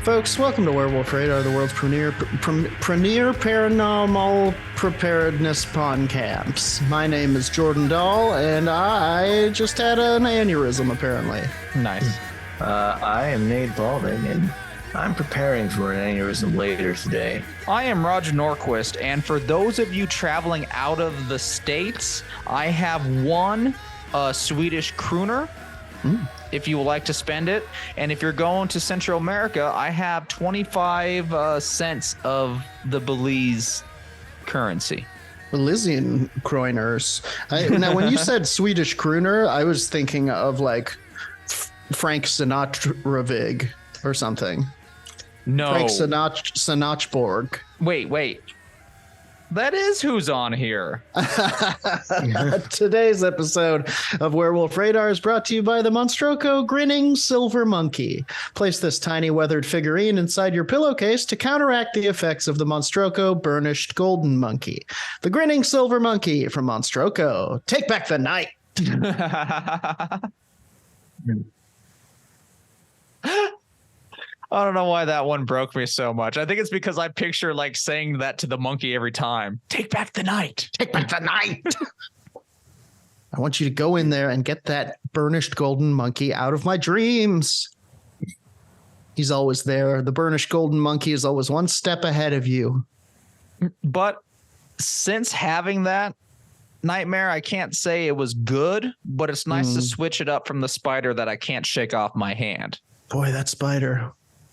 Folks, welcome to Werewolf Radar, the world's premier paranormal preparedness podcast. My name is Jordan Dahl, and I just had an aneurysm, apparently. Nice. I am Nate Balding, and I'm preparing for an aneurysm later today. I am Roger Norquist, and for those of you traveling out of the States, I have one Swedish crooner. If you would like to spend it. And if you're going to Central America, I have 25 cents of the Belize currency. Belizean crooners. Now, when you said Swedish crooner, I was thinking of like Frank Sinatravig or something. No. Frank Sinatchborg. Wait. That is who's on here. Today's episode of Werewolf Radar is brought to you by the Monstroco Grinning Silver Monkey. Place this tiny weathered figurine inside your pillowcase to counteract the effects of the Monstroco Burnished Golden Monkey. The Grinning Silver Monkey from Monstroco. Take back the night. I don't know why that one broke me so much. I think it's because I picture like saying that to the monkey every time. Take back the night. Take back the night. I want you to go in there and get that burnished golden monkey out of my dreams. He's always there. The burnished golden monkey is always one step ahead of you. But since having that nightmare, I can't say it was good, but it's nice to switch it up from the spider that I can't shake off my hand. Boy, that spider.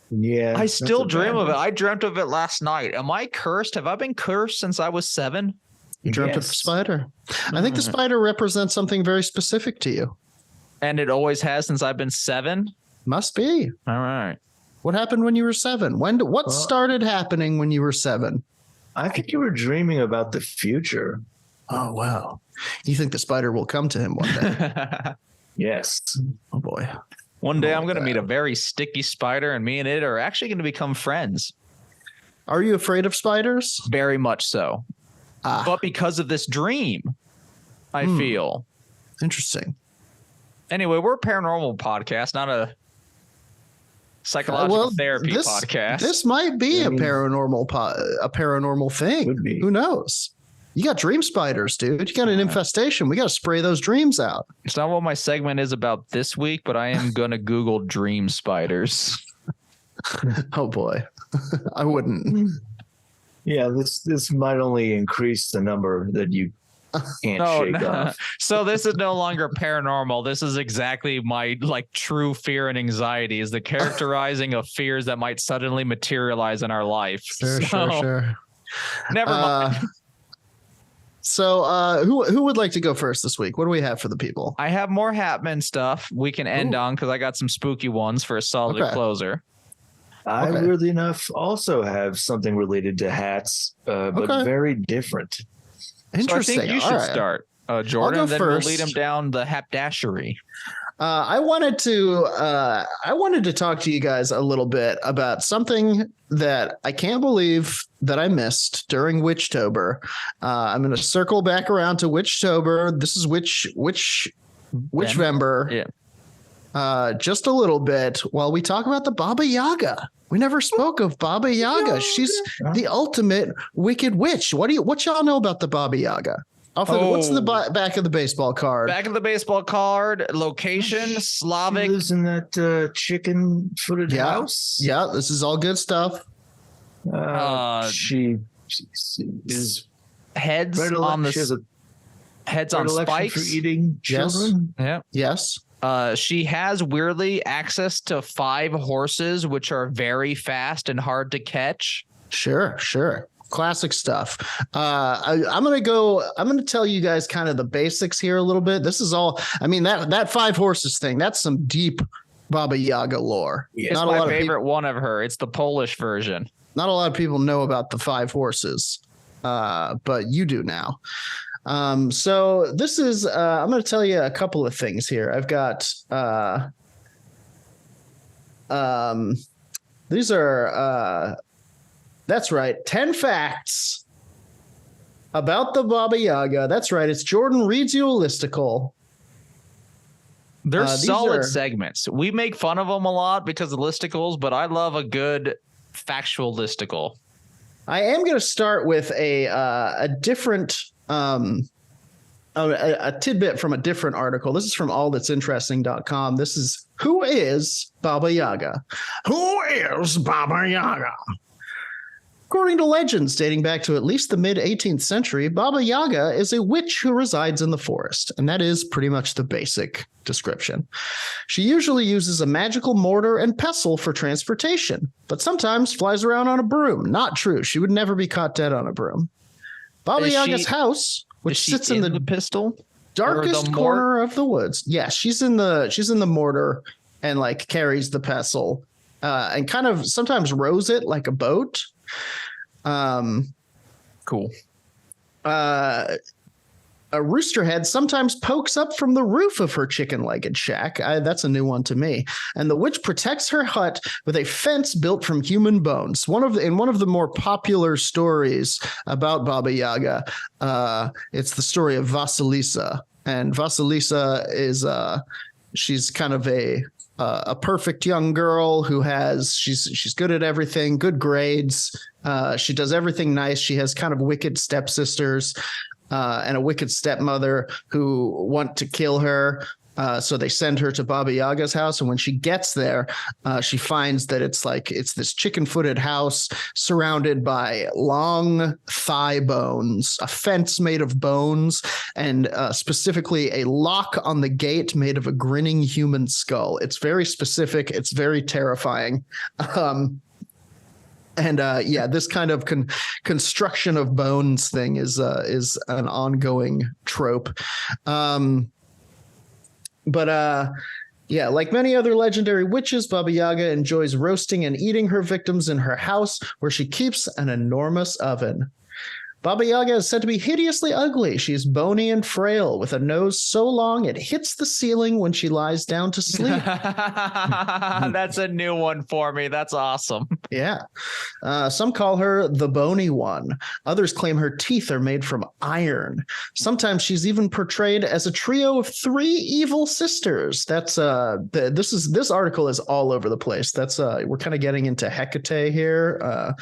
Yeah. I still dream of it. I dreamt of it last night. Am I cursed? Have I been cursed since I was 7? You dreamt of the spider. I think the spider represents something very specific to you. And it always has since I've been 7? Must be. All right. What happened when you were 7? What started happening when you were 7? I think you were dreaming about the future. Oh, wow. You think the spider will come to him one day? Yes. Oh, boy. One day I'm going to meet a very sticky spider, and me and it are actually going to become friends. Are you afraid of spiders? Very much so. But because of this dream, I feel. Interesting. Anyway, we're a paranormal podcast, not a psychological therapy podcast. This might be a paranormal thing. Could be. Who knows? You got dream spiders, dude. You got an infestation. We got to spray those dreams out. It's not what my segment is about this week, but I am going to Google dream spiders. Oh, boy. I wouldn't. Yeah, this might only increase the number that you can't shake off. So this is no longer paranormal. This is exactly my true fear and anxiety is the characterizing of fears that might suddenly materialize in our life. Sure. Never mind. So who would like to go first this week? What do we have for the people? I have more Hatman stuff we can end on because I got some spooky ones for a solid closer. I weirdly enough also have something related to hats, but very different. Interesting. So I think you should start, Jordan. Then first. we'll lead him down the haberdashery. I wanted to talk to you guys a little bit about something that I can't believe that I missed during Witchtober. I'm going to circle back around to Witchtober. This is Witchvember. Yeah. Just a little bit while we talk about the Baba Yaga. We never spoke of Baba Yaga. She's the ultimate wicked witch. What y'all know about the Baba Yaga? What's the back of the baseball card? Back of the baseball card, location, Slavic. She lives in that chicken-footed house. Yeah, this is all good stuff. She is heads on the heads on spikes for eating children. Yeah. Yes. She has weirdly access to 5 horses, which are very fast and hard to catch. Sure. Classic stuff. I'm going to tell you guys kind of the basics here a little bit. This is all, that 5 horses thing, that's some deep Baba Yaga lore. It's not my favorite one of her. It's the Polish version. Not a lot of people know about the 5 horses, but you do now. So this is, I'm going to tell you a couple of things here. I've got, these are, that's right, 10 facts about the Baba Yaga. That's right. It's Jordan Reads You a Listicle. They're solid segments. We make fun of them a lot because of listicles, but I love a good factual listicle. I am going to start with a different a tidbit from a different article. This is from allthat'sinteresting.com. This is, who is Baba Yaga? Who is Baba Yaga? According to legends dating back to at least the mid-18th century, Baba Yaga is a witch who resides in the forest, and that is pretty much the basic description. She usually uses a magical mortar and pestle for transportation, but sometimes flies around on a broom. Not true. She would never be caught dead on a broom. Baba Yaga's house, which sits in the pistol, darkest corner of the woods. Yes, she's in the mortar and like carries the pestle and kind of sometimes rows it like a boat. Cool. A rooster head sometimes pokes up from the roof of her chicken-legged shack. That's a new one to me. And the witch protects her hut with a fence built from human bones. In one of the more popular stories about Baba Yaga, it's the story of Vasilisa. And Vasilisa is she's kind of a perfect young girl who she's good at everything, good grades. She does everything nice. She has kind of wicked stepsisters and a wicked stepmother who want to kill her. So they send her to Baba Yaga's house. And when she gets there, she finds that it's this chicken-footed house surrounded by long thigh bones, a fence made of bones, and specifically a lock on the gate made of a grinning human skull. It's very specific. It's very terrifying. This kind of construction of bones thing is an ongoing trope. Like many other legendary witches, Baba Yaga enjoys roasting and eating her victims in her house, where she keeps an enormous oven. Baba Yaga is said to be hideously ugly. She is bony and frail, with a nose so long it hits the ceiling when she lies down to sleep. That's a new one for me. That's awesome. Yeah. Some call her the bony one. Others claim her teeth are made from iron. Sometimes she's even portrayed as a trio of 3 evil sisters. That's this article is all over the place. That's we're kind of getting into Hecate here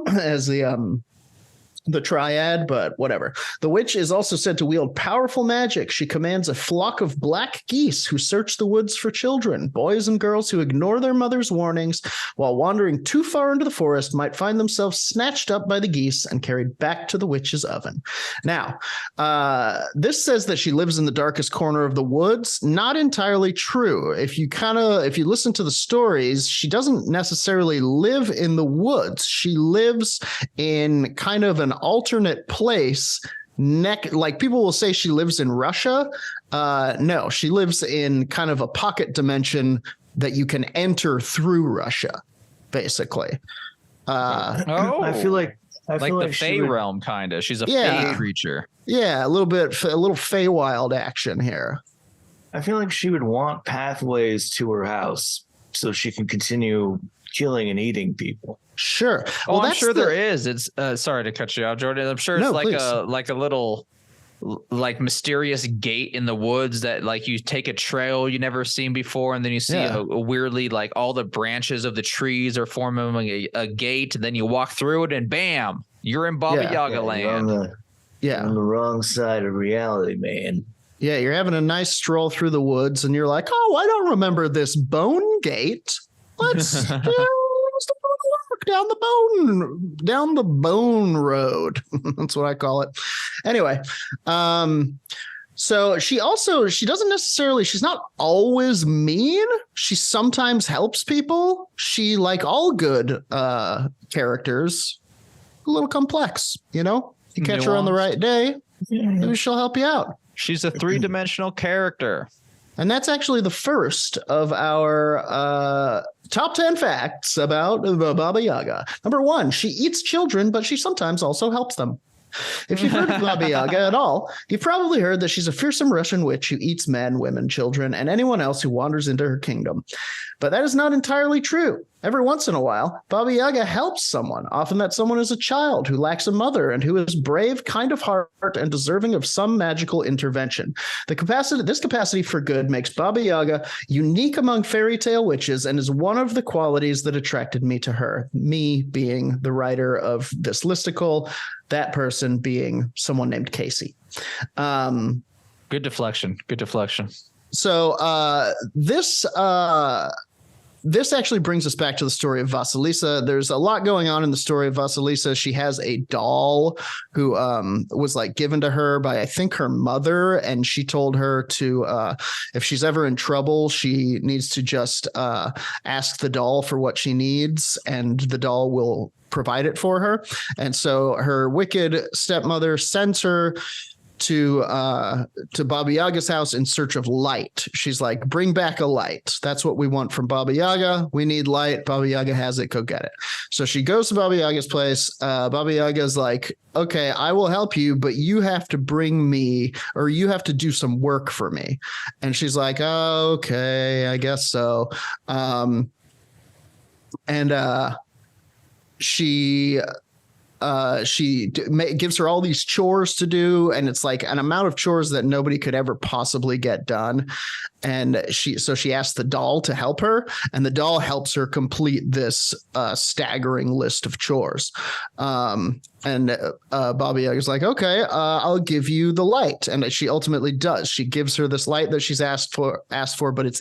as the triad, but whatever. The witch is also said to wield powerful magic. She commands a flock of black geese who search the woods for children. Boys and girls who ignore their mother's warnings while wandering too far into the forest might find themselves snatched up by the geese and carried back to the witch's oven. Now, this says that she lives in the darkest corner of the woods. Not entirely true. If you listen to the stories, she doesn't necessarily live in the woods. She lives in kind of an alternate place. Like people will say she lives in Russia. No, she lives in kind of a pocket dimension that you can enter through Russia, basically. I feel like the Fey realm, kind of. She's a Fey creature. Yeah, a little Feywild action here. I feel like she would want pathways to her house so she can continue killing and eating people. Sure. Well, I'm sure there is. It's sorry to cut you out, Jordan. I'm sure it's like a little like mysterious gate in the woods that like you take a trail you never seen before, and then you see a weirdly like all the branches of the trees are forming a gate, and then you walk through it and bam, you're in Baba Yaga land. On the wrong side of reality, man. Yeah, you're having a nice stroll through the woods and you're like, oh, I don't remember this bone gate. Let's down the bone road. That's what I call it. Anyway, so she's not always mean. She sometimes helps people. She, like all good characters, a little complex, you know? You catch her on the right day, maybe she'll help you out. She's a 3-dimensional character. And that's actually the first of our top 10 facts about Baba Yaga. Number 1, she eats children, but she sometimes also helps them. If you've heard of Baba Yaga at all, you've probably heard that she's a fearsome Russian witch who eats men, women, children, and anyone else who wanders into her kingdom. But that is not entirely true. Every once in a while, Baba Yaga helps someone. Often that someone is a child who lacks a mother and who is brave, kind of heart, and deserving of some magical intervention. This capacity for good makes Baba Yaga unique among fairy tale witches and is one of the qualities that attracted me to her. Me being the writer of this listicle, that person being someone named Casey. Good deflection. So this actually brings us back to the story of Vasilisa. There's a lot going on in the story of Vasilisa. She has a doll who was like given to her by, I think, her mother. And she told her to, if she's ever in trouble, she needs to just ask the doll for what she needs, and the doll will provide it for her. And so her wicked stepmother sends her to Baba Yaga's house in search of light. She's like, bring back a light. That's what we want from Baba Yaga. We need light. Baba Yaga has it. Go get it. So she goes to Baba Yaga's place. Baba Yaga's like, okay, I will help you, but you have to bring me, or you have to do some work for me. And she's like, oh, okay, I guess so. She gives her all these chores to do, and it's like an amount of chores that nobody could ever possibly get done. And she asks the doll to help her, and the doll helps her complete this staggering list of chores. And Baba Yaga's like, okay, I'll give you the light, and she ultimately does. She gives her this light that she's asked for, but it's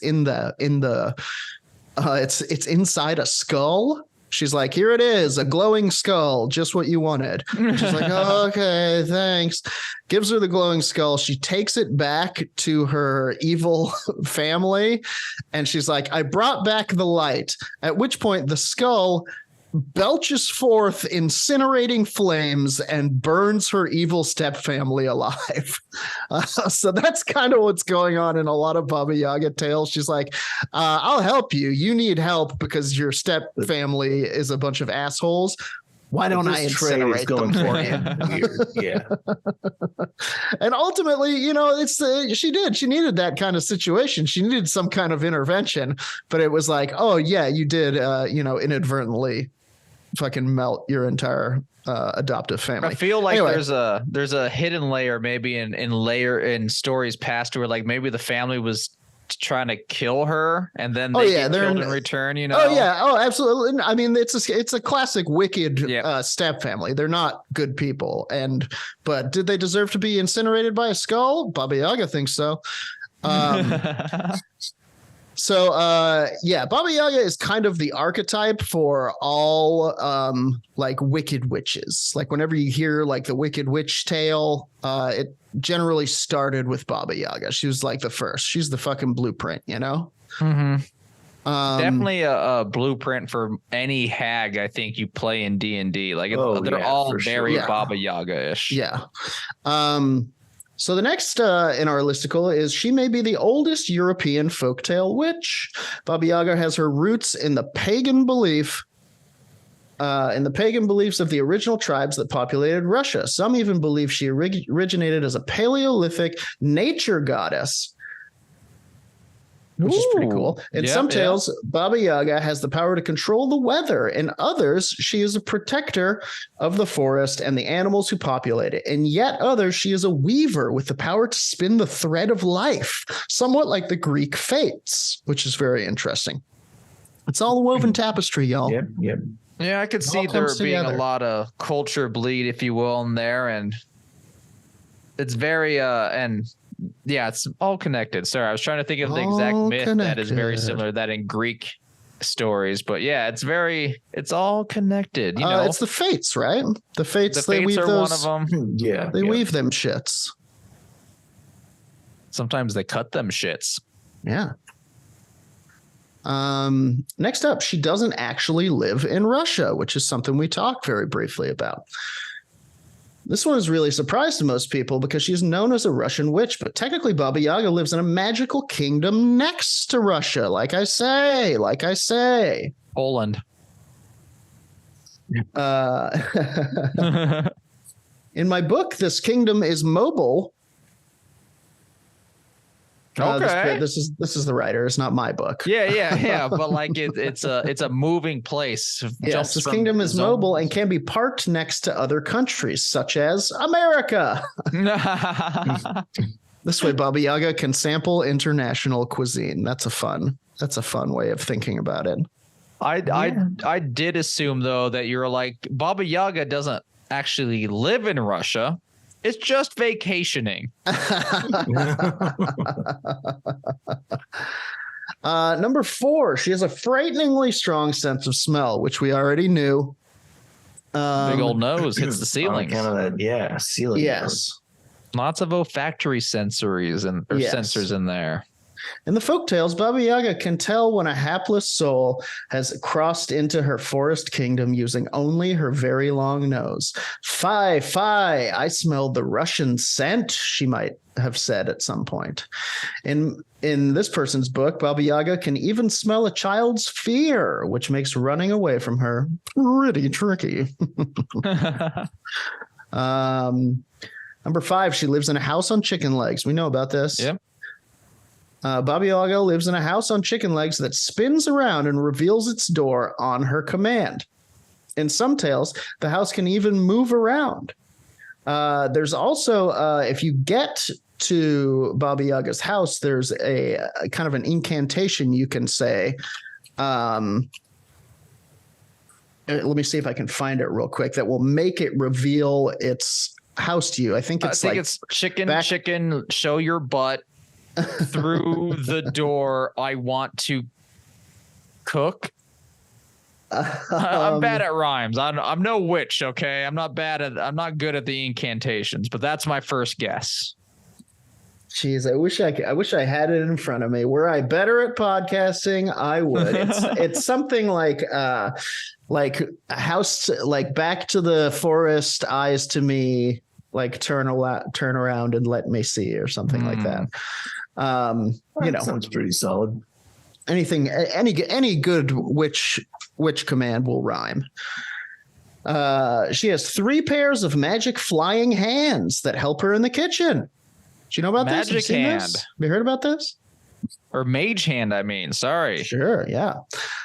it's inside a skull. She's like, here it is, a glowing skull, just what you wanted. She's like, oh, okay, thanks. Gives her the glowing skull. She takes it back to her evil family, and she's like, I brought back the light. At which point the skull belches forth incinerating flames and burns her evil stepfamily alive. So that's kind of what's going on in a lot of Baba Yaga tales. She's like, I'll help you. You need help because your stepfamily is a bunch of assholes. Why don't I incinerate them for you? Yeah. And ultimately, she needed that kind of situation. She needed some kind of intervention, but it was like, oh yeah, you did, inadvertently fucking melt your entire adoptive family. I feel like there's a hidden layer maybe in stories past where like maybe the family was trying to kill her and then they get killed in return, Oh yeah, oh absolutely. I mean, it's a classic wicked step family. They're not good people, but did they deserve to be incinerated by a skull? Baba Yaga thinks so. So, Baba Yaga is kind of the archetype for all like wicked witches. Like whenever you hear like the Wicked Witch tale, it generally started with Baba Yaga. She was like the first. She's the fucking blueprint, Mm-hmm. Definitely a blueprint for any hag I think you play in D&D. Like they're all very Baba Yaga-ish. Yeah. So the next in our listicle is she may be the oldest European folktale witch. Baba Yaga has her roots in the pagan beliefs of the original tribes that populated Russia. Some even believe she originated as a Paleolithic nature goddess, which is pretty cool. In some tales, Baba Yaga has the power to control the weather. In others, she is a protector of the forest and the animals who populate it. In yet others, she is a weaver with the power to spin the thread of life, somewhat like the Greek fates, which is very interesting. It's all a woven tapestry, y'all. Yep. Yeah, I could see there being a lot of culture bleed, if you will, in there, and it's very it's all connected. Sorry, I was trying to think of the exact myth that is very similar to that in Greek stories, but yeah, it's all connected. It's the fates, right? The fates they weave are those, one of them. Yeah, they weave them shits. Sometimes they cut them shits. Yeah. Next up, she doesn't actually live in Russia, which is something we talked very briefly about. This one is really a surprise to most people because she's known as a Russian witch, but technically Baba Yaga lives in a magical kingdom next to Russia. Like I say. Poland. In my book, this kingdom is mobile. Okay. This is the writer. It's not my book. Yeah. But like it's a moving place. Yes, this kingdom is mobile and can be parked next to other countries, such as America. This way, Baba Yaga can sample international cuisine. That's a fun way of thinking about it. I did assume though that you're like Baba Yaga doesn't actually live in Russia. It's just vacationing. Number 4, she has a frighteningly strong sense of smell, which we already knew. Big old nose hits the ceiling. Ceiling. Yes. Lots of olfactory sensors in there. In the folktales, Baba Yaga can tell when a hapless soul has crossed into her forest kingdom using only her very long nose. Fie, I smelled the Russian scent, she might have said at some point. In this person's book, Baba Yaga can even smell a child's fear, which makes running away from her pretty tricky. Number 5, she lives in a house on chicken legs. We know about this. Yep. Baba Yaga lives in a house on chicken legs that spins around and reveals its door on her command. In some tales, the house can even move around. There's also, if you get to Baba Yaga's house, there's a kind of an incantation you can say. Let me see if I can find it real quick. That will make it reveal its house to you. I think it's chicken, show your butt. Through the door, I want to cook. I'm bad at rhymes. I'm no witch, okay? I'm not good at the incantations, but that's my first guess. Jeez, I wish I had it in front of me. Were I better at podcasting, I would. It's something like a house, like back to the forest, eyes to me, like turn around and let me see, or something like that. Sounds pretty solid. Any good witch command will rhyme. She has 3 pairs of magic flying hands that help her in the kitchen. Do you know about this? Magic hand. Have you heard about this? Or mage hand, I mean. Sorry. Sure, yeah.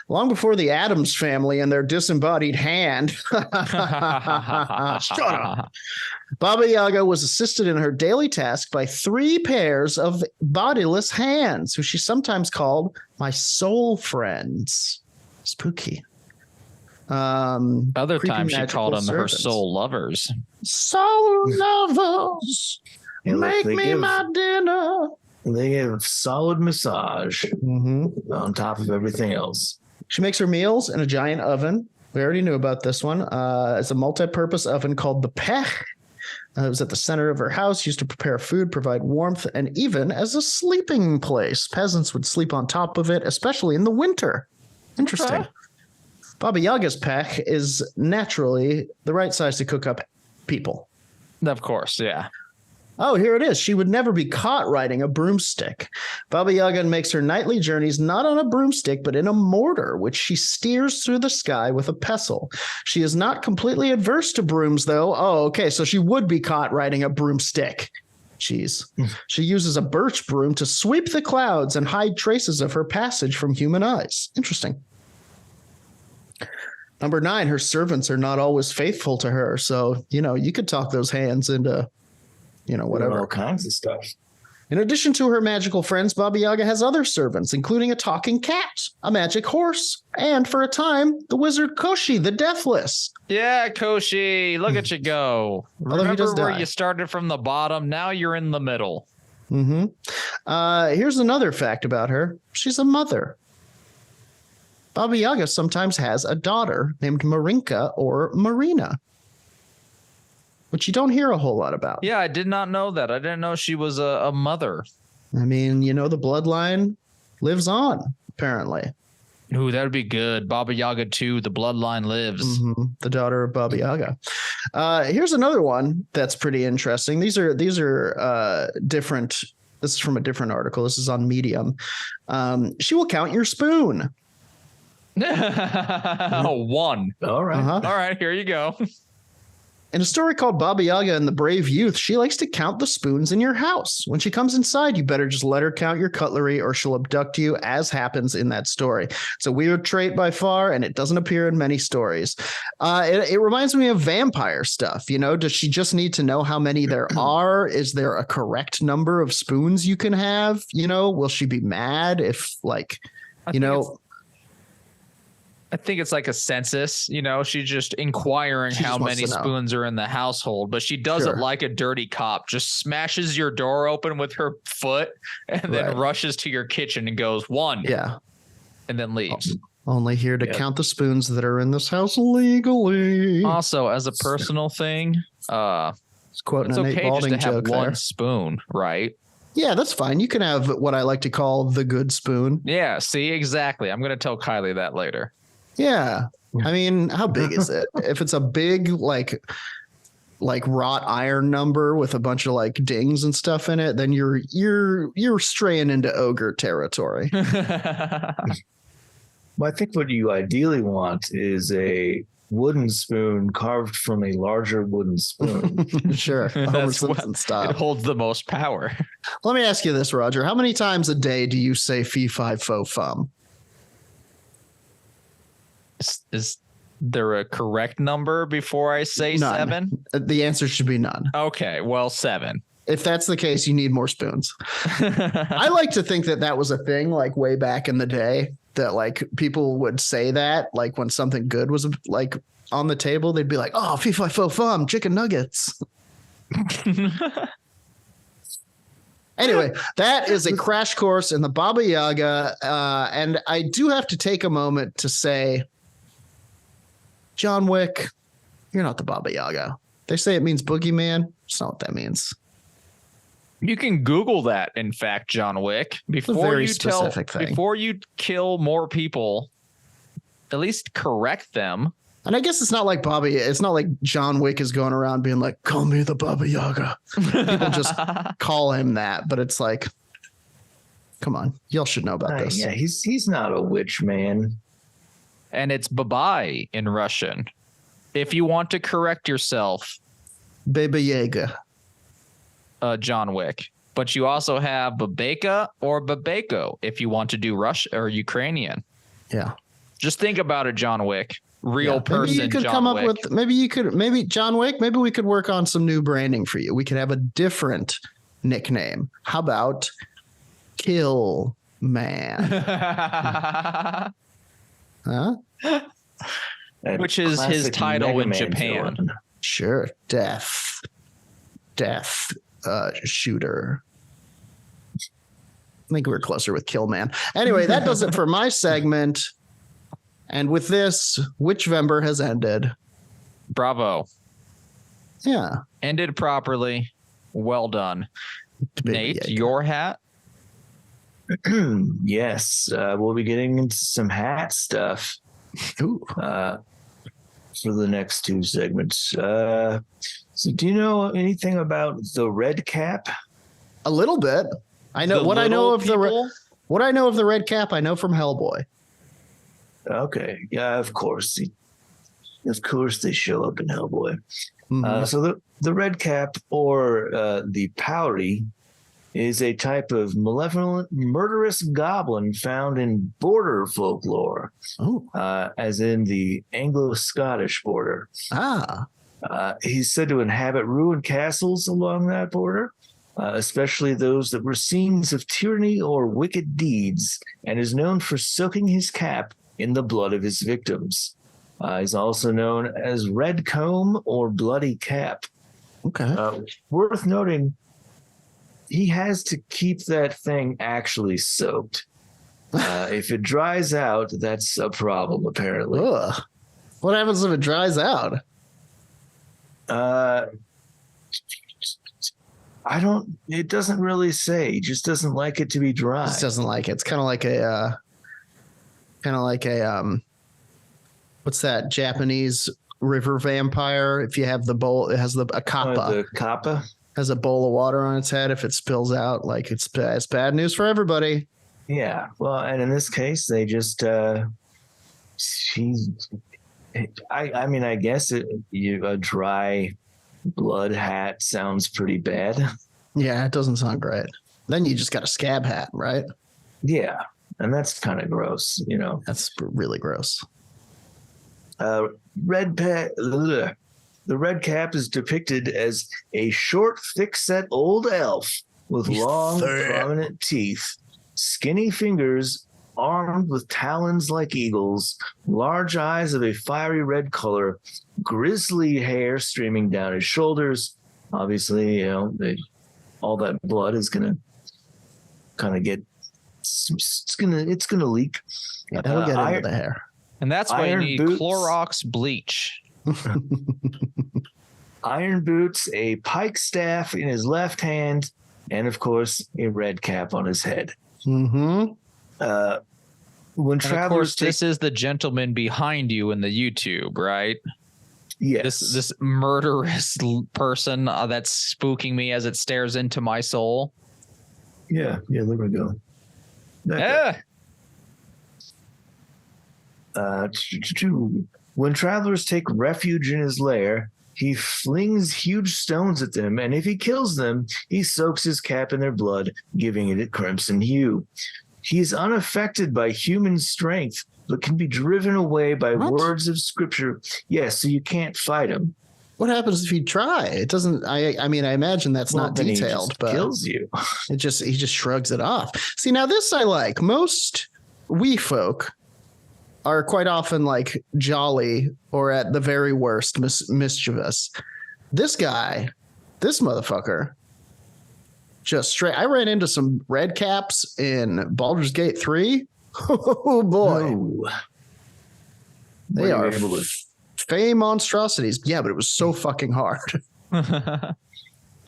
Long before the Addams family and their disembodied hand. Shut up. Baba Yaga was assisted in her daily task by 3 pairs of bodiless hands, who she sometimes called my soul friends. Spooky. Other times she called them her soul lovers. Soul lovers, make me my dinner. They give solid massage on top of everything else. She makes her meals in a giant oven. We already knew about this one. It's a multi-purpose oven called the Pech. It was at the center of her house, used to prepare food, provide warmth, and even as a sleeping place. Peasants would sleep on top of it, especially in the winter. Interesting. Okay. Baba Yaga's Pech is naturally the right size to cook up people. Of course, yeah. Oh, here it is. She would never be caught riding a broomstick. Baba Yaga makes her nightly journeys not on a broomstick, but in a mortar, which she steers through the sky with a pestle. She is not completely adverse to brooms, though. Oh, okay. So she would be caught riding a broomstick. Jeez. She uses a birch broom to sweep the clouds and hide traces of her passage from human eyes. Interesting. Number 9, her servants are not always faithful to her. So, you could talk those hands into whatever. All kinds of stuff. In addition to her magical friends, Baba Yaga has other servants, including a talking cat, a magic horse, and for a time, the wizard Koshi, the Deathless. Yeah, Koshi, look at you go. Remember where you started from the bottom? Now you're in the middle. Here's another fact about her. She's a mother. Baba Yaga sometimes has a daughter named Marinka or Marina, which you don't hear a whole lot about. Yeah, I did not know that. I didn't know she was a mother. I mean, the bloodline lives on, apparently. Ooh, that would be good. Baba Yaga 2, the bloodline lives. The daughter of Baba Yaga. Here's another one that's pretty interesting. These are different. This is from a different article. This is on Medium. She will count your spoon. 1. All right. All right, here you go. In a story called Baba Yaga and the Brave Youth, she likes to count the spoons in your house. When she comes inside, you better just let her count your cutlery or she'll abduct you, as happens in that story. It's a weird trait by far, and it doesn't appear in many stories. It reminds me of vampire stuff. You know, does she just need to know how many there are? Is there a correct number of spoons you can have? You know, will she be mad if, like, you know... I think it's like a census, you know, she's just inquiring how many spoons are in the household, but she does it like a dirty cop, just smashes your door open with her foot and then rushes to your kitchen and goes 1. Yeah. And then leaves. Only here to count the spoons that are in this house legally. Also, as a personal thing, it's okay just to have one spoon, right? Yeah, that's fine. You can have what I like to call the good spoon. Yeah, see, exactly. I'm going to tell Kylie that later. Yeah. I mean, how big is it? If it's a big, like wrought iron number with a bunch of like dings and stuff in it, then you're straying into ogre territory. Well, I think what you ideally want is a wooden spoon carved from a larger wooden spoon. Sure. Homer Simpson style. It holds the most power. Let me ask you this, Roger. How many times a day do you say fee, fi, fo, fum? Is there a correct number before I say none. 7? The answer should be none. Okay, well, 7. If that's the case, you need more spoons. I like to think that was a thing, like way back in the day, that like people would say that, like when something good was like on the table, they'd be like, "Oh, fee fi fo fum, chicken nuggets." Anyway, that is a crash course in the Baba Yaga, and I do have to take a moment to say, John Wick, you're not the Baba Yaga. They say it means boogeyman. It's not what that means. You can Google that, in fact, John Wick. Before you kill more people, at least correct them. And I guess it's not like John Wick is going around being like, "Call me the Baba Yaga." People just call him that, but it's like, come on, y'all should know about this. Yeah, he's not a witch, man. And it's bye-bye in Russian. If you want to correct yourself, Baba Yaga. John Wick. But you also have Babeka or Babeko if you want to do Russian or Ukrainian. Yeah. Just think about it, John Wick. Real person. Maybe you could John come Wick. up with maybe John Wick. Maybe we could work on some new branding for you. We could have a different nickname. How about Kill Man? Huh? Which is his title in Japan. Villain. Sure. Death shooter. I think we're closer with Kill Man. Anyway, that does it for my segment. And with this, Witchvember has ended. Bravo. Yeah. Ended properly. Well done. Nate, your hat? Yes. We'll be getting into some hat stuff for the next 2 segments. So do you know anything about the Red Cap? A little bit. I know what I know of what I know of the Red Cap. I know from Hellboy. Okay. Yeah, of course. Of course they show up in Hellboy. Mm-hmm. So the Red Cap, or the Powrie, is a type of malevolent, murderous goblin found in border folklore, as in the Anglo-Scottish border. He's said to inhabit ruined castles along that border, especially those that were scenes of tyranny or wicked deeds, and is known for soaking his cap in the blood of his victims. He's also known as Red Comb or Bloody Cap. Okay. Worth noting, he has to keep that thing actually soaked. If it dries out, that's a problem, apparently. Ugh. What happens if it dries out? It doesn't really say. He just doesn't like it to be dry. Just doesn't like it. It's kind of like a what's that Japanese river vampire? If you have the bowl, it has a kappa. The kappa has a bowl of water on its head. If it spills out, like it's bad news for everybody. Yeah. Well, and in this case, they just I guess a dry blood hat sounds pretty bad. Yeah, it doesn't sound great. Then you just got a scab hat, right? Yeah, and that's kind of gross, you know. That's really gross. The red cap is depicted as a short, thick-set old elf with long, prominent teeth, skinny fingers, armed with talons like eagles, large eyes of a fiery red color, grisly hair streaming down his shoulders. Obviously, you know, all that blood is gonna kind of get. It's gonna leak. Yeah, that'll get into the hair. And that's why you Iron need boots. Clorox bleach. Iron boots, a pike staff in his left hand, and of course, a red cap on his head. Mm-hmm. When And of travelers course, this is the gentleman behind you in the YouTube, right? yes, This murderous person that's spooking me as it stares into my soul. yeah, there we go. That guy. Yeah. When travelers take refuge in his lair, he flings huge stones at them, and if he kills them, he soaks his cap in their blood, giving it a crimson hue. He is unaffected by human strength, but can be driven away by words of scripture. Yes, so you can't fight him. What happens if you try? It doesn't. I mean, I imagine that's not Then he detailed, just but kills you. he just shrugs it off. See, now this I like. Most wee folk are quite often like jolly or at the very worst mischievous. This guy, this motherfucker, just straight. I ran into some red caps in Baldur's Gate 3. Oh boy, No. they Were are you able to- fey monstrosities. Yeah, but it was so fucking hard.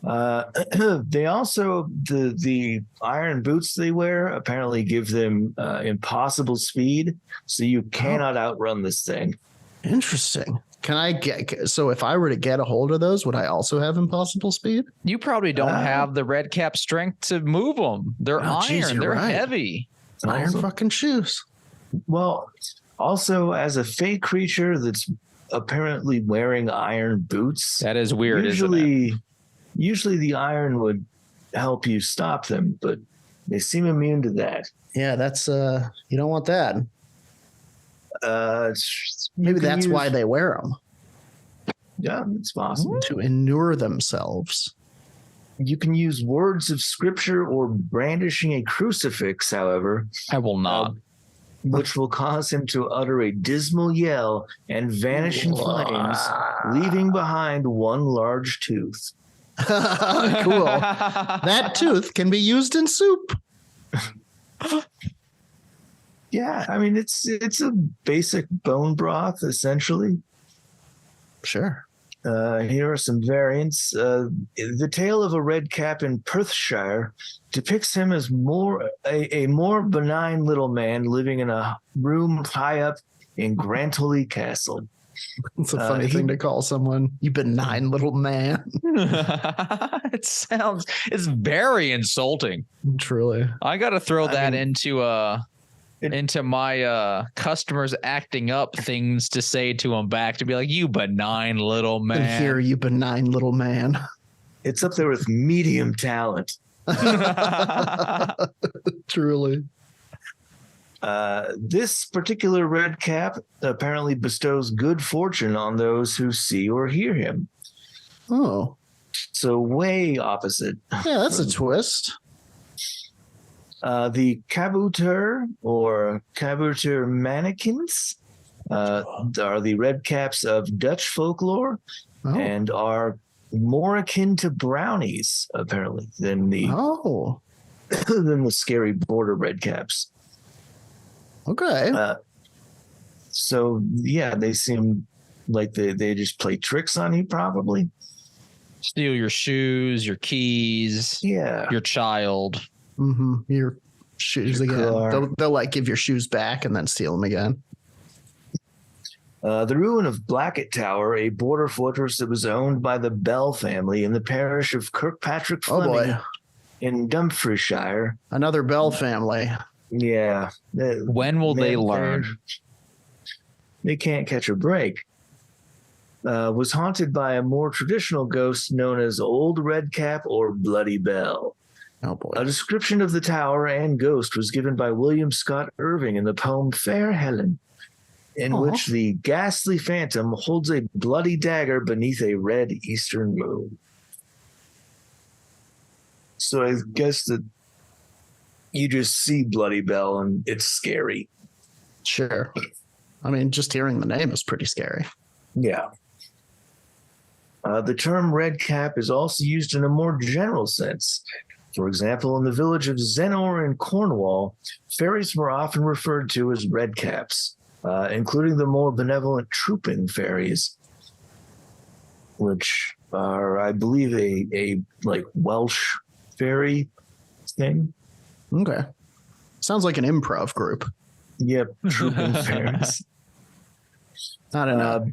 They also the iron boots they wear apparently give them impossible speed, so you cannot outrun this thing. Interesting. Can I get so if I were to get a hold of those, would I also have impossible speed? You probably don't have the red cap strength to move them. They're Oh, geez, iron. you're They're right. heavy. Iron Also- fucking shoes. Well, also as a fey creature that's apparently wearing iron boots, That is weird, isn't it? usually the iron would help you stop them, but they seem immune to that. Yeah, that's you don't want that. Maybe you can that's use- why they wear them, Yeah, it's possible. to inure themselves. You can use words of scripture or brandishing a crucifix, however, I will not. which will cause him to utter a dismal yell and vanish in flames, leaving behind one large tooth. Cool. That tooth can be used in soup. Yeah, I mean it's a basic bone broth essentially. Sure. Here are some variants. The tale of a red cap in Perthshire depicts him as a more benign little man living in a room high up in Grantully Castle. It's a funny thing to call someone, you benign little man. It's very insulting. Truly. I got to throw that mean, into my customers acting up things to say to them back, to be like, you benign little And man. here, you benign little man. It's up there with medium talent. Truly. This particular red cap apparently bestows good fortune on those who see or hear him. Oh, So way opposite. yeah, that's a twist. The kabuter or kabuter mannequins are the red caps of Dutch folklore Oh. and are more akin to brownies apparently than the Oh, than the scary border red caps. okay. So yeah, they seem like they just play tricks on you probably. Steal your shoes, your keys, Yeah. your child. Mm-hmm. Your shoes Your again. car. They'll like give your shoes back and then steal them again. The ruin of Blackett Tower, a border fortress that was owned by the Bell family in the parish of Kirkpatrick Oh Fleming boy, in Dumfriesshire. another Bell family. Yeah. When will they learn? They can't catch a break. was haunted by a more traditional ghost known as Old Redcap or Bloody Bell. Oh boy. A description of the tower and ghost was given by William Scott Irving in the poem Fair Helen, in which the ghastly phantom holds a bloody dagger beneath a red eastern moon. So I guess that you just see Bloody Bell and it's scary. Sure. I mean, just hearing the name is pretty scary. Yeah. The term red cap is also used in a more general sense. For example, in the village of Zenor in Cornwall, fairies were often referred to as red caps, including the more benevolent trooping fairies, which are, I believe, a like Welsh fairy thing. Okay. Sounds like an improv group. Yep, trooping fairies. Not in a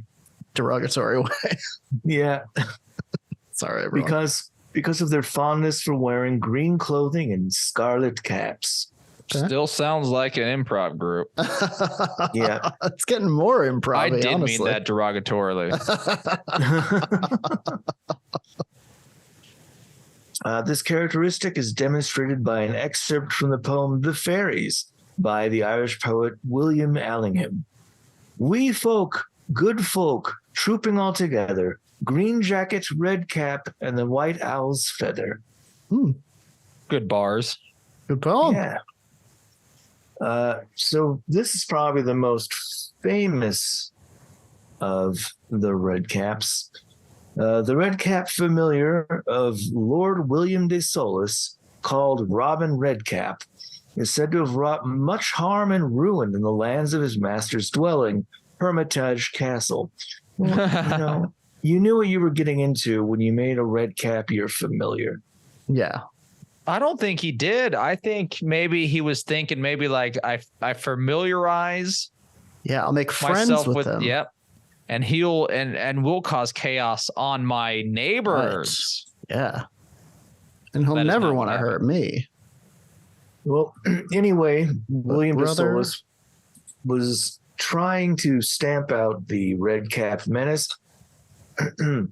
derogatory way. Yeah. Sorry, everyone. Because of their fondness for wearing green clothing and scarlet caps. Okay. Still sounds like an improv group. Yeah. It's getting more improv. I did honestly. mean that derogatorily. This characteristic is demonstrated by an excerpt from the poem The Fairies by the Irish poet William Allingham. We folk, good folk, trooping all together, green jacket, red cap, and the white owl's feather. Good bars. Good poem. Yeah. So this is probably the most famous of the red caps. The red cap familiar of Lord William de Solus, called Robin Redcap, is said to have wrought much harm and ruin in the lands of his master's dwelling, Hermitage Castle. Well, you knew what you were getting into when you made a red cap your familiar. Yeah. I don't think he did. I think maybe he was thinking maybe like I familiarize Yeah. I'll make friends myself with with them. yep. And he'll and will cause chaos on my neighbors. Right. Yeah. And he'll That is never not want what to hurt me. Well, anyway, William de brother- Solus was trying to stamp out the red cap menace. And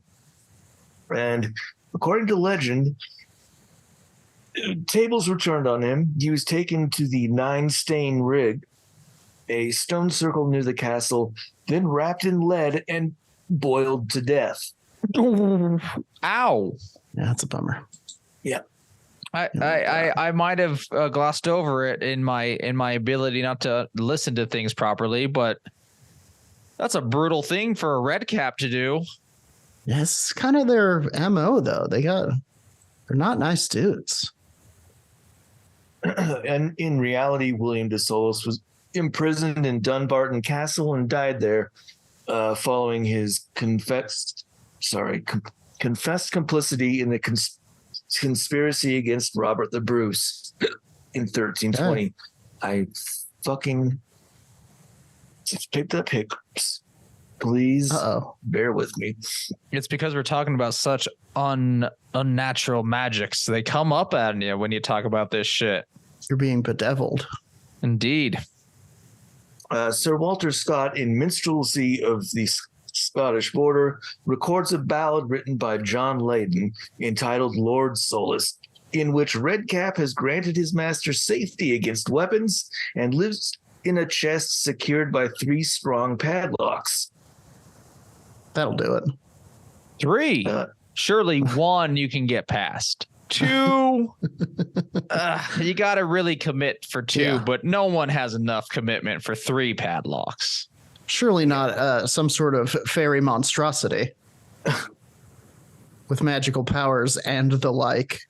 according to legend, tables were turned on him. He was taken to the Nine Stain Rig, a stone circle near the castle, then wrapped in lead and boiled to death. Ow. Yeah, that's a bummer. Yeah. I might have glossed over it in my ability not to listen to things properly, but that's a brutal thing for a red cap to do. Yeah, it's kind of their MO though. They're not nice dudes. And in reality, William de Solus was imprisoned in Dunbarton Castle and died there following his confessed complicity in the conspiracy against Robert the Bruce in 1320. I fucking just picked up hiccups. Please bear with me. It's because we're talking about such unnatural magics. They come up at you when you talk about this shit. You're being bedeviled. Indeed. Sir Walter Scott, in Minstrelsy of the Scottish Border, records a ballad written by John Leyden entitled Lord Solus, in which Redcap has granted his master safety against weapons and lives in a chest secured by 3 strong padlocks. That'll do it. 3. Surely 1 you can get past. 2, you got to really commit for 2, Yeah. but no one has enough commitment for 3 padlocks. Surely not some sort of fairy monstrosity with magical powers and the like.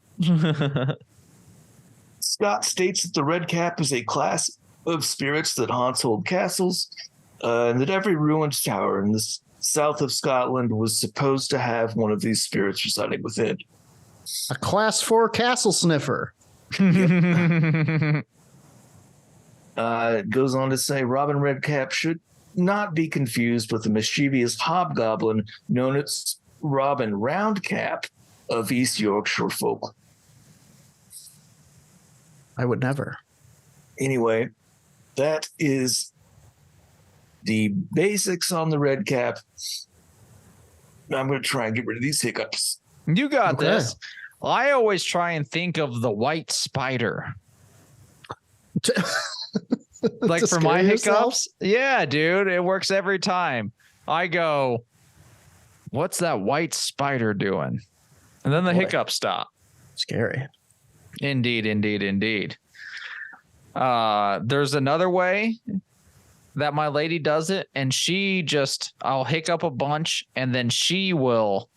Scott states that the Red Cap is a class of spirits that haunts old castles, and that every ruined tower in the south of Scotland was supposed to have one of these spirits residing within. A class 4 castle sniffer. It goes on to say Robin Redcap should not be confused with the mischievous hobgoblin known as Robin Roundcap of East Yorkshire folk. I would never. Anyway, that is the basics on the Red Cap. I'm going to try and get rid of these hiccups. You got Okay. this. I always try and think of the white spider. Like To for my scare hiccups. yourself? Yeah, dude. It works every time. I go, what's that white spider doing? And then the Boy. hiccups stop. Scary. Indeed, indeed, indeed. There's another way that my lady does it, and I'll hiccup a bunch, and then she will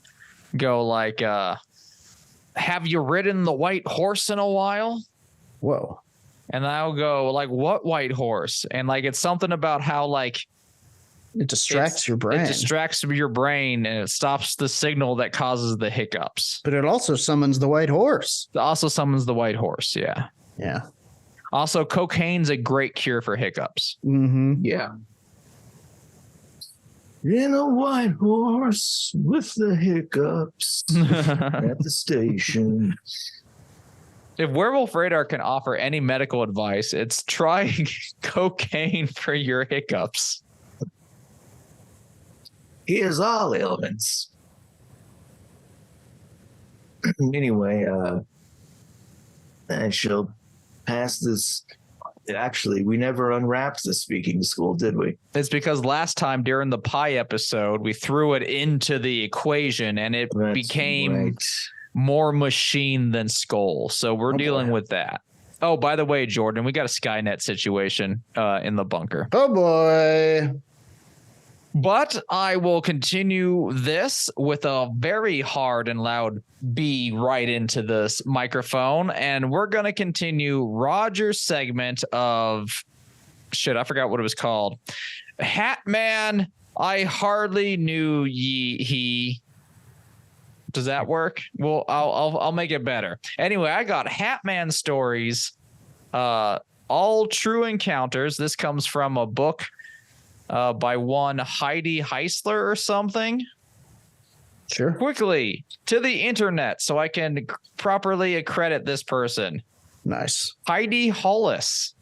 go like, have you ridden the white horse in a while? Whoa. And I'll go like, what white horse? And like, it's something about how like It distracts your brain. It distracts your brain and it stops the signal that causes the hiccups. But it also summons the white horse. It also summons the white horse. Yeah. Yeah. Also, cocaine's a great cure for hiccups. Mm-hmm. Yeah. In a white horse with the hiccups at the station. If Werewolf Radar can offer any medical advice, it's try cocaine for your hiccups. Here's all ailments. Anyway, I shall pass this. Actually, we never unwrapped the speaking school, did we? It's because last time during the pie episode, we threw it into the equation and it That's became right. more machine than skull. So we're dealing with that. Oh, by the way, Jordan, we got a Skynet situation in the bunker. Oh boy. But I will continue this with a very hard and loud B right into this microphone. And we're going to continue Roger's segment of shit. I forgot what it was called. Hatman, I hardly knew he. Does that work? Well, I'll make it better. Anyway, I got Hatman stories, all true encounters. This comes from a book by one Heidi Heisler or something. Sure. Quickly to the internet so I can properly accredit this person. Nice. Heidi Hollis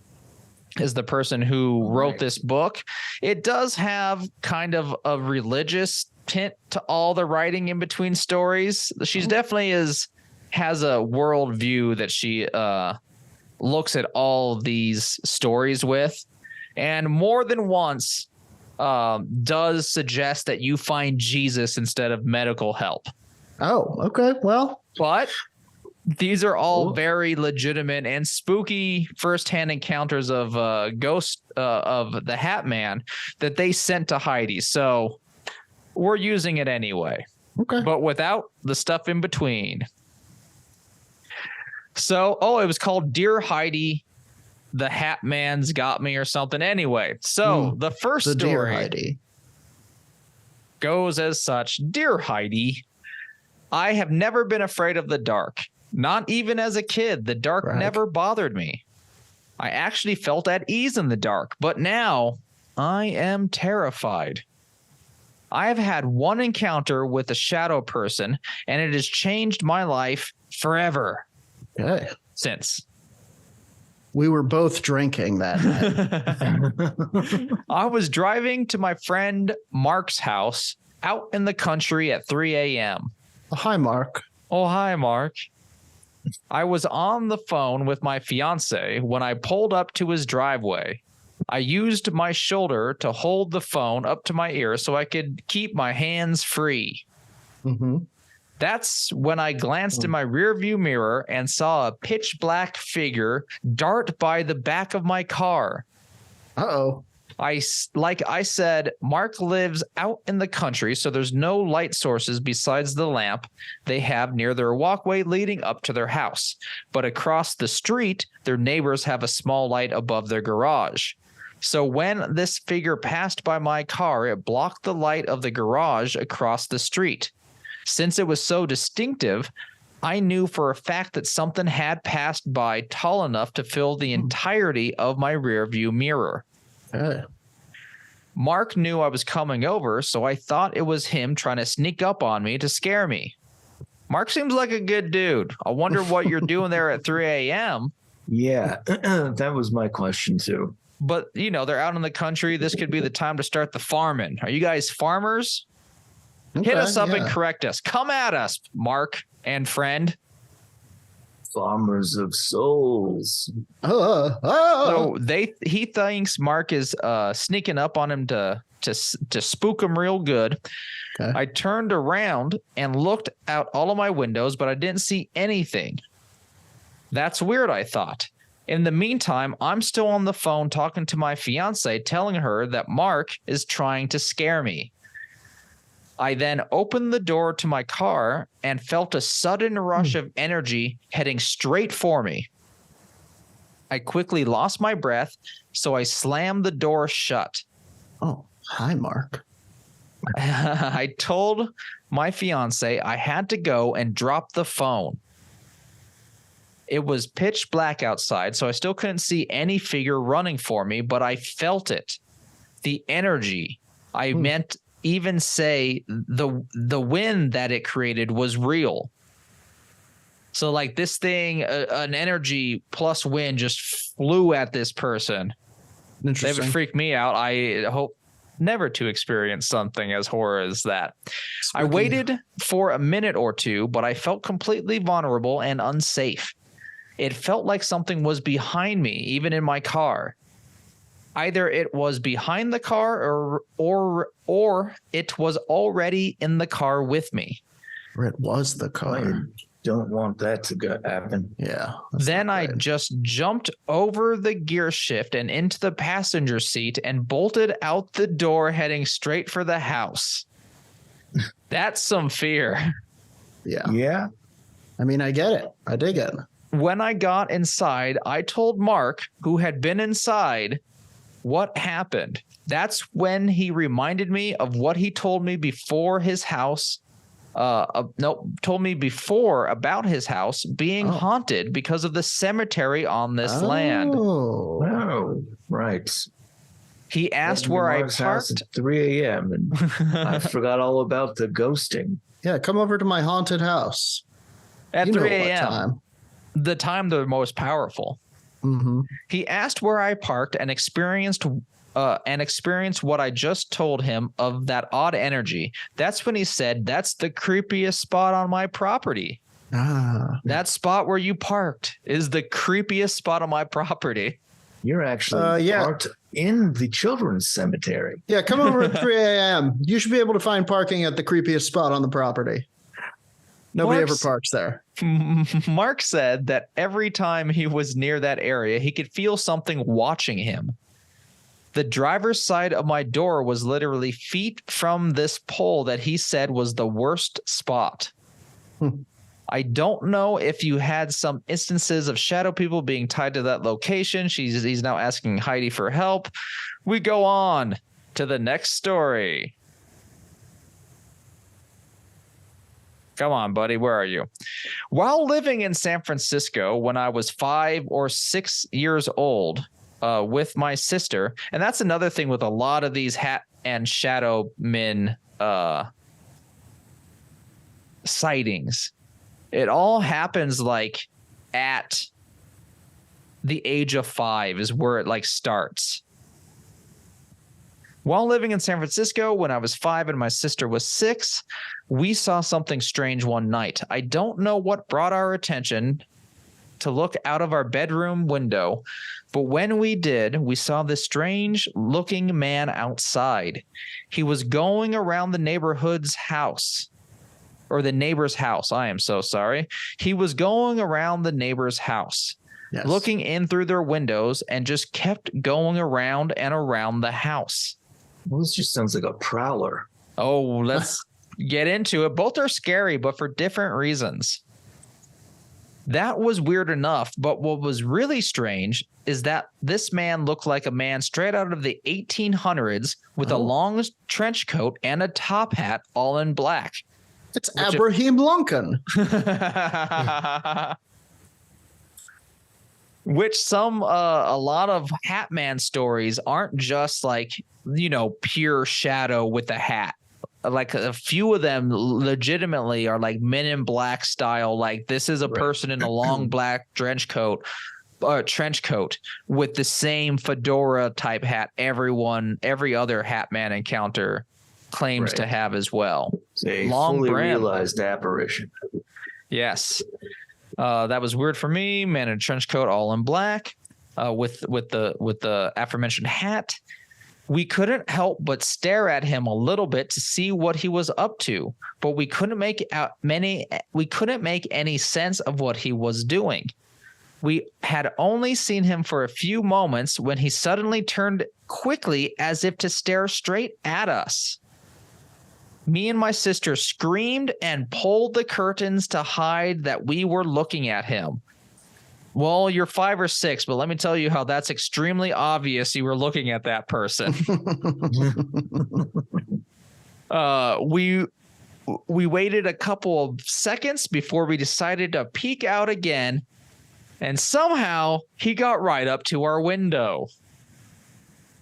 is the person who wrote Right. this book. It does have kind of a religious tint to all the writing in between stories. She's definitely has a worldview that she looks at all these stories with, and more than once does suggest that you find Jesus instead of medical help. Oh, okay. Well, But these are all very legitimate and spooky firsthand encounters of ghost of the Hat Man that they sent to Heidi. So we're using it anyway, okay. but without the stuff in between. So, it was called Dear Heidi, the Hat Man's got me or something. Anyway, so the first The dear story Heidi. goes as such. Dear Heidi, I have never been afraid of the dark. Not even as a kid. The dark Right. never bothered me. I actually felt at ease in the dark, but now I am terrified. I have had one encounter with a shadow person, and it has changed my life forever Okay. since. We were both drinking that night. I was driving to my friend Mark's house out in the country at 3 a.m. Hi, Mark. Oh, hi, Mark. I was on the phone with my fiance when I pulled up to his driveway. I used my shoulder to hold the phone up to my ear so I could keep my hands free. Mm-hmm. That's when I glanced in my rearview mirror and saw a pitch black figure dart by the back of my car. Uh-oh. Like I said, Mark lives out in the country, so there's no light sources besides the lamp they have near their walkway leading up to their house. But across the street, their neighbors have a small light above their garage. So when this figure passed by my car, it blocked the light of the garage across the street. Since it was so distinctive, I knew for a fact that something had passed by tall enough to fill the entirety of my rearview mirror. Okay. Mark knew I was coming over, so I thought it was him trying to sneak up on me to scare me. Mark seems like a good dude. I wonder what you're doing there at 3 a.m. Yeah, that was my question too. But, they're out in the country. This could be the time to start the farming. Are you guys farmers? Hit us up and yeah. correct us. Come at us, Mark and friend. Farmers of souls. So he thinks Mark is sneaking up on him to spook him real good. Okay. I turned around and looked out all of my windows, but I didn't see anything. That's weird, I thought. In the meantime, I'm still on the phone talking to my fiance, telling her that Mark is trying to scare me. I then opened the door to my car and felt a sudden rush of energy heading straight for me. I quickly lost my breath, so I slammed the door shut. Oh, hi, Mark. I told my fiance I had to go and drop the phone. It was pitch black outside, so I still couldn't see any figure running for me, but I felt it. The energy. I meant even say the wind that it created was real. So like this thing, an energy plus wind just flew at this person. Interesting. That would freak me out. I hope never to experience something as horror as that. Spooky. I waited for a minute or two, but I felt completely vulnerable and unsafe. It felt like something was behind me, even in my car. Either it was behind the car or it was already in the car with me. Or it was the car. I don't want that to happen. Yeah. Then I just jumped over the gear shift and into the passenger seat and bolted out the door, heading straight for the house. That's some fear. Yeah. Yeah. I mean, I get it. I dig it. When I got inside, I told Mark, who had been inside, what happened. That's when he reminded me of what he told me before his house. Told me before about his house being haunted because of the cemetery on this land. Oh, right. He asked where I Mark's house parked. at 3 a.m. and I forgot all about the ghosting. Yeah, come over to my haunted house. At You know 3 what a.m. time. The time they're most powerful. Mm-hmm. He asked where I parked and experienced what I just told him of that odd energy. That's when he said, "That's the creepiest spot on my property." That spot where you parked is the creepiest spot on my property. You're actually parked in the children's cemetery. Yeah, come over at 3 a.m. You should be able to find parking at the creepiest spot on the property. Nobody ever parks there. Mark said that every time he was near that area, he could feel something watching him. The driver's side of my door was literally feet from this pole that he said was the worst spot. I don't know if you had some instances of shadow people being tied to that location. He's now asking Heidi for help. We go on to the next story. Come on, buddy. Where are you? While living in San Francisco when I was 5 or 6 years old with my sister, and that's another thing with a lot of these hat and shadow men sightings. It all happens like at the age of 5 is where it like starts. While living in San Francisco when I was 5 and my sister was 6, we saw something strange one night. I don't know what brought our attention to look out of our bedroom window, but when we did, we saw this strange looking man outside. He was going around the neighborhood's house. Or the neighbor's house. I am so sorry. He was going around the neighbor's house, looking in through their windows, and just kept going around and around the house. Well, this just sounds like a prowler. Oh, let's get into it. Both are scary, but for different reasons. That was weird enough, but what was really strange is that this man looked like a man straight out of the 1800s with a long trench coat and a top hat, all in black. It's Abraham Lincoln. Which a lot of Hat Man stories aren't just like, pure shadow with a hat. Like a few of them legitimately are like Men in Black style. Like this is a person in a long black trench coat with the same fedora type hat every other Hat Man encounter claims to have as well. It's a Long fully brim. realized apparition. Yes. That was weird for me. Man in a trench coat, all in black, with the aforementioned hat. We couldn't help but stare at him a little bit to see what he was up to, but we couldn't make any sense of what he was doing. We had only seen him for a few moments when he suddenly turned quickly as if to stare straight at us. Me and my sister screamed and pulled the curtains to hide that we were looking at him. Well, you're 5 or 6, but let me tell you how that's extremely obvious you were looking at that person. We waited a couple of seconds before we decided to peek out again, and somehow he got right up to our window.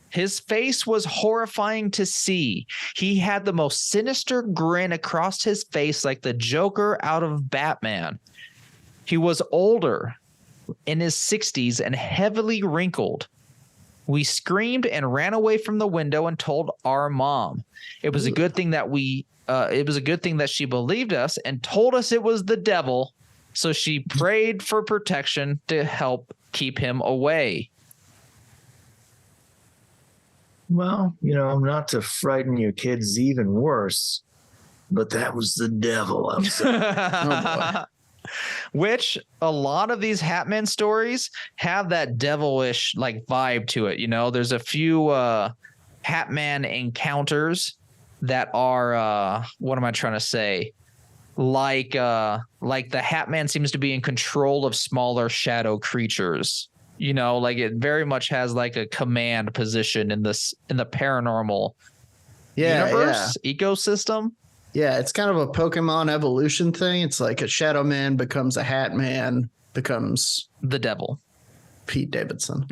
His face was horrifying to see. He had the most sinister grin across his face like the Joker out of Batman. He was older, in his 60s, and heavily wrinkled. We screamed and ran away from the window and told our mom. It was a good thing that she believed us and told us it was the devil, so she prayed for protection to help keep him away. Well, not to frighten your kids even worse, but that was the devil outside. Oh, boy. Which a lot of these Hatman stories have that devilish like vibe to it. There's a few Hatman encounters that are what am I trying to say? Like the Hatman seems to be in control of smaller shadow creatures. Like it very much has like a command position in the paranormal universe ecosystem. Yeah, it's kind of a Pokemon evolution thing. It's like a Shadow Man becomes a Hat Man, becomes the devil. Pete Davidson.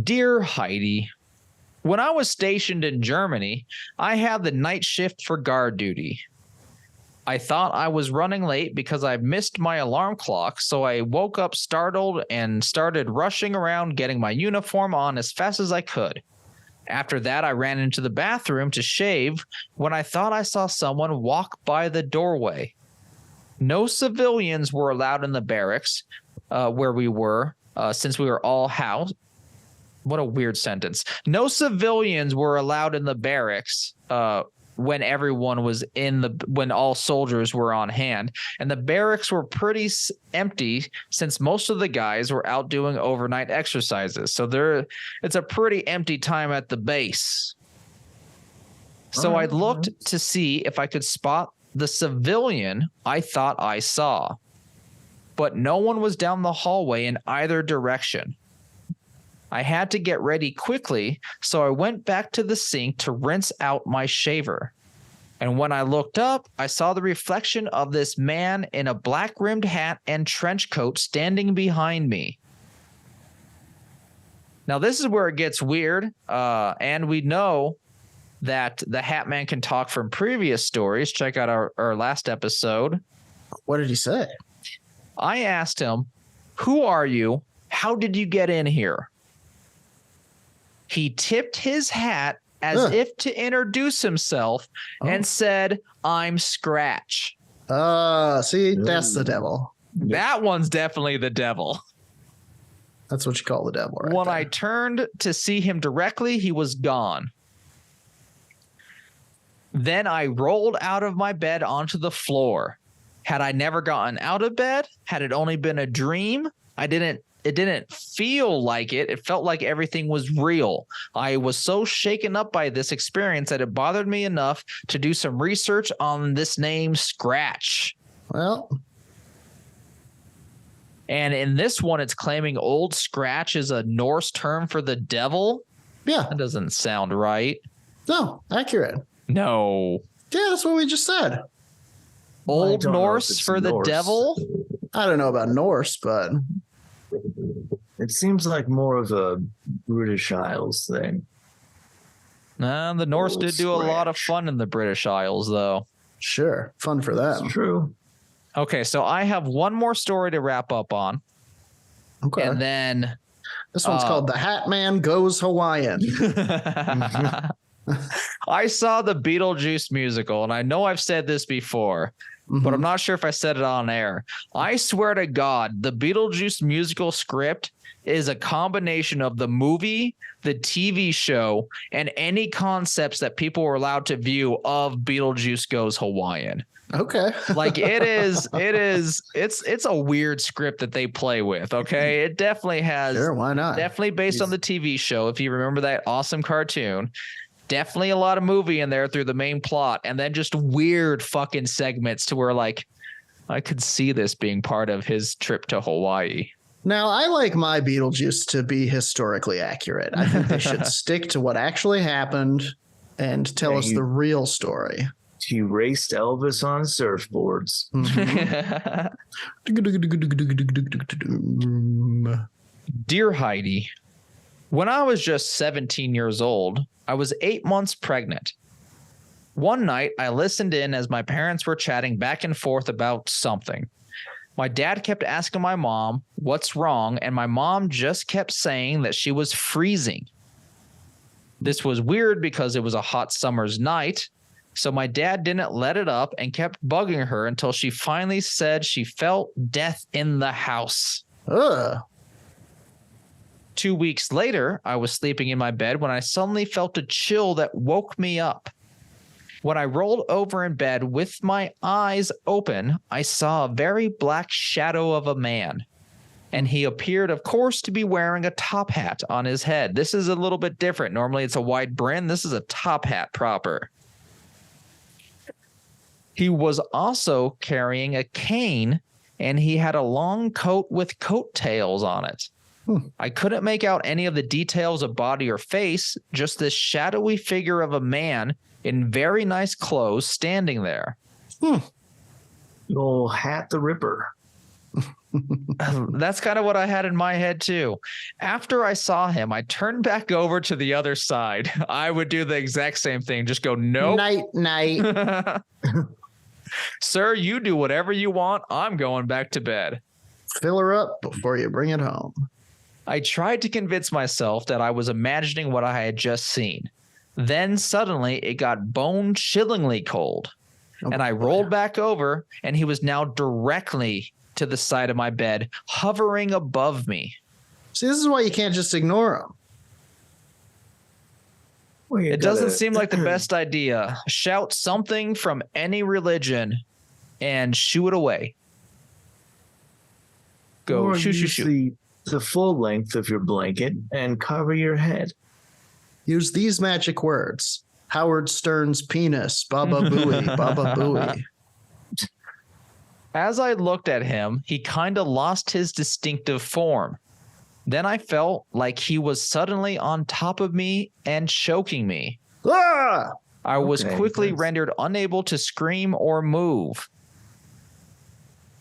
Dear Heidi, when I was stationed in Germany, I had the night shift for guard duty. I thought I was running late because I missed my alarm clock, so I woke up startled and started rushing around getting my uniform on as fast as I could. After that, I ran into the bathroom to shave when I thought I saw someone walk by the doorway. No civilians were allowed in the barracks where we were since we were all housed. What a weird sentence. No civilians were allowed in the barracks when everyone was when all soldiers were on hand, and the barracks were pretty empty since most of the guys were out doing overnight exercises. So it's a pretty empty time at the base. So I looked to see if I could spot the civilian I thought I saw, but no one was down the hallway in either direction. I had to get ready quickly, so I went back to the sink to rinse out my shaver. And when I looked up, I saw the reflection of this man in a black-rimmed hat and trench coat standing behind me. Now, this is where it gets weird, and we know that the Hat Man can talk from previous stories. Check out our last episode. What did he say? I asked him, "Who are you? How did you get in here?" He tipped his hat as if to introduce himself and said, "I'm Scratch." See, that's the devil. That one's definitely the devil. That's what you call the devil, right? When there. I turned to see him directly, he was gone. Then I rolled out of my bed onto the floor. Had I never gotten out of bed? Had it only been a dream? It didn't feel like it. It felt like everything was real. I was so shaken up by this experience that it bothered me enough to do some research on this name, Scratch. Well, and in this one, it's claiming Old Scratch is a Norse term for the devil. yeah, That doesn't sound right. no, accurate. No. Yeah, that's what we just said. Old don't know if Norse it's for the Norse. devil? I don't know about Norse, but It seems like more of a British Isles thing. The Norse Old did do a lot of Scratch. fun in the British Isles, though. sure, fun for them. It's true. Okay, so I have one more story to wrap up on. Okay, And then this one's called "The Hat Man Goes Hawaiian." I saw the Beetlejuice musical, and I know I've said this before, but I'm not sure if I said it on air. I swear to God, the Beetlejuice musical script is a combination of the movie, the TV show, and any concepts that people were allowed to view of Beetlejuice Goes Hawaiian. Okay. Like it's a weird script that they play with. Okay. It definitely has, Sure, why not? definitely based on the TV show. If you remember that awesome cartoon, definitely a lot of movie in there through the main plot, and then just weird fucking segments to where like I could see this being part of his trip to Hawaii. Now, I like my Beetlejuice to be historically accurate. I think they should stick to what actually happened and tell us the real story. He raced Elvis on surfboards. Dear Heidi, when I was just 17 years old, I was 8 months pregnant. One night, I listened in as my parents were chatting back and forth about something. My dad kept asking my mom, what's wrong? And my mom just kept saying that she was freezing. This was weird because it was a hot summer's night. So my dad didn't let it up and kept bugging her until she finally said she felt death in the house. Ugh. 2 weeks later, I was sleeping in my bed when I suddenly felt a chill that woke me up. When I rolled over in bed with my eyes open, I saw a very black shadow of a man. And he appeared, of course, to be wearing a top hat on his head. This is a little bit different. Normally it's a wide brim. This is a top hat proper. He was also carrying a cane, and he had a long coat with coattails on it. I couldn't make out any of the details of body or face, just this shadowy figure of a man in very nice clothes standing there. Old Hat the Ripper. That's kind of what I had in my head too. After I saw him, I turned back over to the other side. I would do the exact same thing. Just go, nope. Night. Sir, you do whatever you want. I'm going back to bed. Fill her up before you bring it home. I tried to convince myself that I was imagining what I had just seen. Then suddenly it got bone-chillingly cold. And I rolled back over, and he was now directly to the side of my bed, hovering above me. See, this is why you can't just ignore him. Well, It doesn't seem like the best idea. Shout something from any religion and shoo it away. Go or shoo, shoo, use shoo. the full length of your blanket and cover your head. Use these magic words. Howard Stern's penis. Baba Booey. Baba Booey. As I looked at him, he kind of lost his distinctive form. Then I felt like he was suddenly on top of me and choking me. Ah! I was Okay, quickly thanks. rendered unable to scream or move.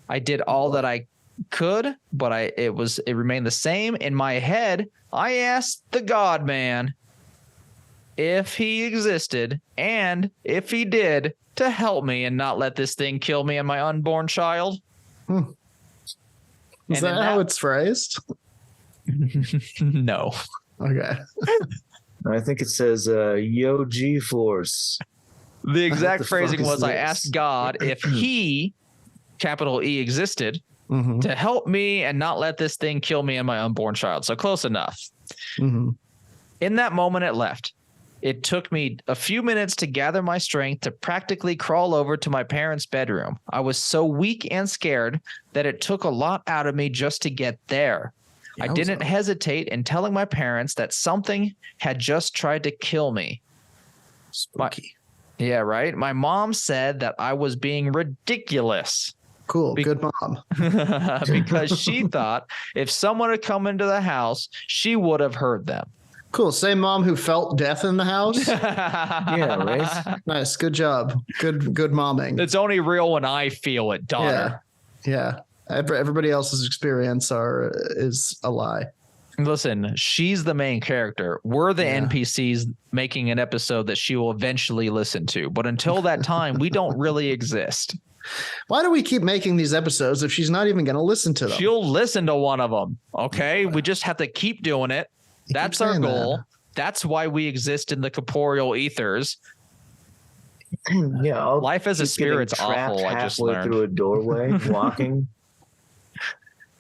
I did all that I could, but it remained the same. In my head, I asked the God man if he existed, and if he did, to help me and not let this thing kill me and my unborn child. Is And that in how that- it's phrased? No. Okay. I think it says Yo G-Force. The exact the fuck phrasing is was I this? asked God if he, capital E, existed Mm-hmm. to help me and not let this thing kill me and my unborn child. So close enough. Mm-hmm. In that moment, it left. It took me a few minutes to gather my strength to practically crawl over to my parents' bedroom. I was so weak and scared that it took a lot out of me just to get there. I didn't hesitate in telling my parents that something had just tried to kill me. Spooky. Yeah, right. My mom said that I was being ridiculous Cool. Good mom. because she thought if someone had come into the house, she would have heard them. Cool. Same mom who felt death in the house. Yeah, right? Nice. Good job. Good momming. It's only real when I feel it, daughter. Yeah. Everybody else's experience is a lie. Listen, she's the main character. We're the NPCs making an episode that she will eventually listen to. But until that time, we don't really exist. Why do we keep making these episodes if she's not even going to listen to them? She'll listen to one of them. Okay. We just have to keep doing it. You keep That's our saying goal. That's why we exist in the corporeal ethers. Yeah, Life as a just getting spirit's trapped awful, I just halfway learned. through a doorway, walking.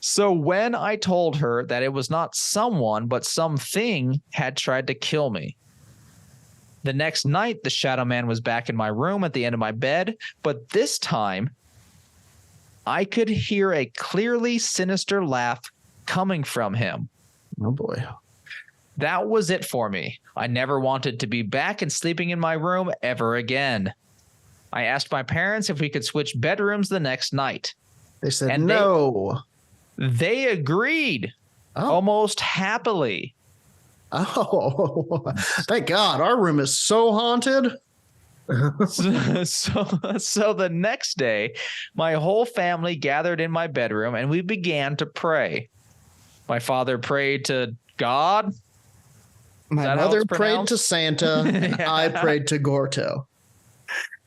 So when I told her that it was not someone, but something had tried to kill me. The next night, the Shadow Man was back in my room at the end of my bed, but this time I could hear a clearly sinister laugh coming from him. Oh boy. That was it for me. I never wanted to be back and sleeping in my room ever again. I asked my parents if we could switch bedrooms the next night. They said And no. They agreed almost happily. Oh, thank God. Our room is so haunted. So the next day, my whole family gathered in my bedroom and we began to pray. My father prayed to God. My mother prayed to Santa. And Yeah. I prayed to Gorto.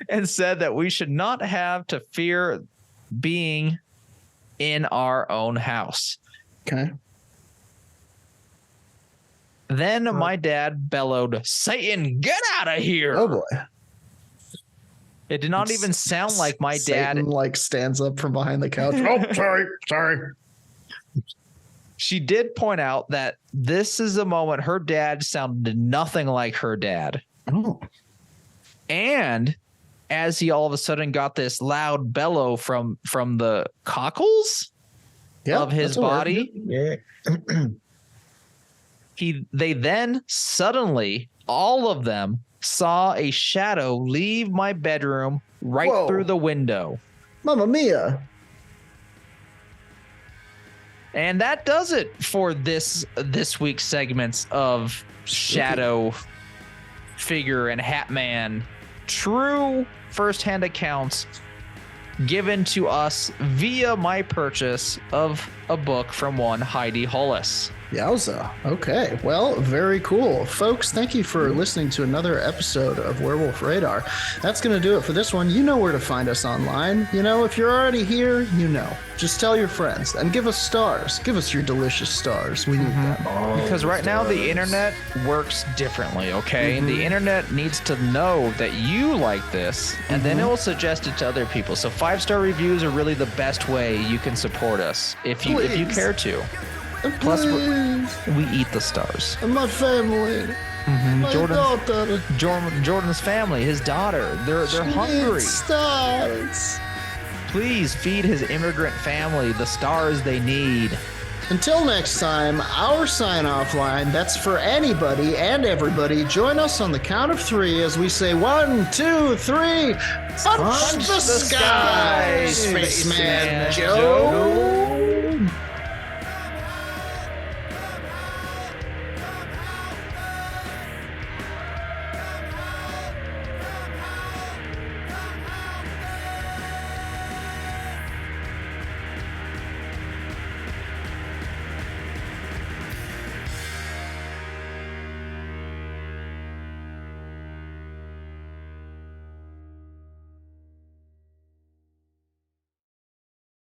And said that we should not have to fear being in our own house. Okay. Then my dad bellowed, "Satan, get out of here!" Oh boy. It did not even sound like my dad. Satan, like stands up from behind the couch. Oh, sorry. She did point out that this is the moment her dad sounded nothing like her dad. Oh. And as he all of a sudden got this loud bellow from the cockles of his body, Yeah. they then suddenly, all of them, saw a shadow leave my bedroom right Whoa. through the window. Mamma mia. And that does it for this week's segments of Shadow Figure and Hat Man. True firsthand accounts given to us via my purchase of a book from one Heidi Hollis. Yowza. Okay. Well, very cool. Folks, thank you for listening to another episode of Werewolf Radar. That's going to do it for this one. You know where to find us online. You know, if you're already here, you know. Just tell your friends and give us stars. Give us your delicious stars. We need them. Because right now the internet works differently, okay? The internet needs to know that you like this, and then it will suggest it to other people. So 5-star reviews are really the best way you can support us if you Please. care to. Plus, Please. we eat the stars. And my family. My daughter. Jordan's family, his daughter, they're hungry. Stars. Please feed his immigrant family the stars they need. Until next time, our sign-off line, that's for anybody and everybody. Join us on the count of 3 as we say 1, 2, 3. Punch the sky, Spaceman Joe.